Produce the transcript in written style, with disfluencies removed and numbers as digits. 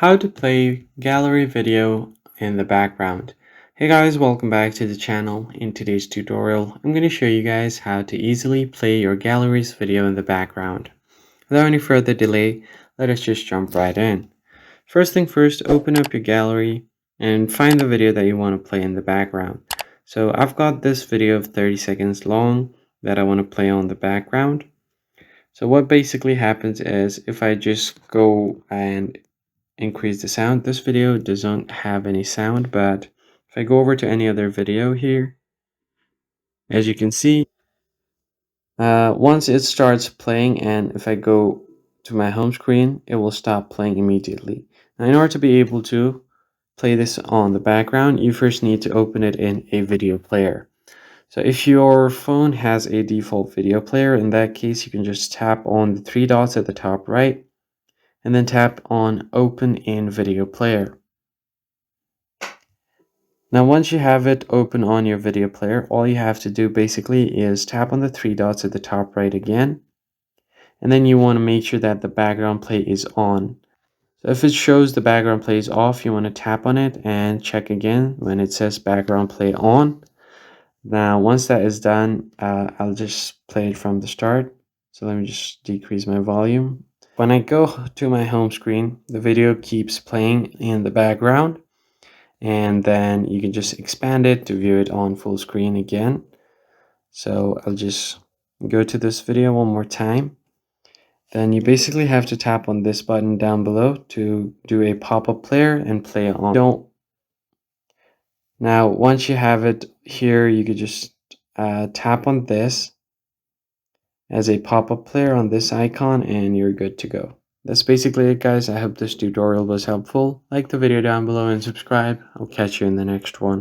How to play gallery video in the background. Hey guys, welcome back to the channel. In today's tutorial, I'm going to show you guys how to easily play your gallery's video in the background. Without any further delay, let us just jump right in. First thing first, open up your gallery and find the video that you want to play in the background. So I've got this video of 30 seconds long that I want to play on the background. So what basically happens is if I just go and increase the sound. This video doesn't have any sound, but if I go over to any other video here, as you can see, once it starts playing and if I go to my home screen, it will stop playing immediately. Now, in order to be able to play this on the background, you first need to open it in a video player. So if your phone has a default video player, in that case, you can just tap on the three dots at the top right and then tap on Open in Video Player. Now, once you have it open on your video player, all you have to do basically is tap on the three dots at the top right again, and then you want to make sure that the background play is on. So if it shows the background play is off, you want to tap on it and check again when it says background play on. Now, once that is done, I'll just play it from the start. So let me just decrease my volume. When I go to my home screen, the video keeps playing in the background, and then you can just expand it to view it on full screen again. So I'll just go to this video one more time. Then you basically have to tap on this button down below to do a pop-up player and play it on. Now, once you have it here, you could just tap on this as a pop-up player on this icon and you're good to go. That's basically it, guys. I hope this tutorial was helpful. Like the video down below and subscribe. I'll catch you in the next one.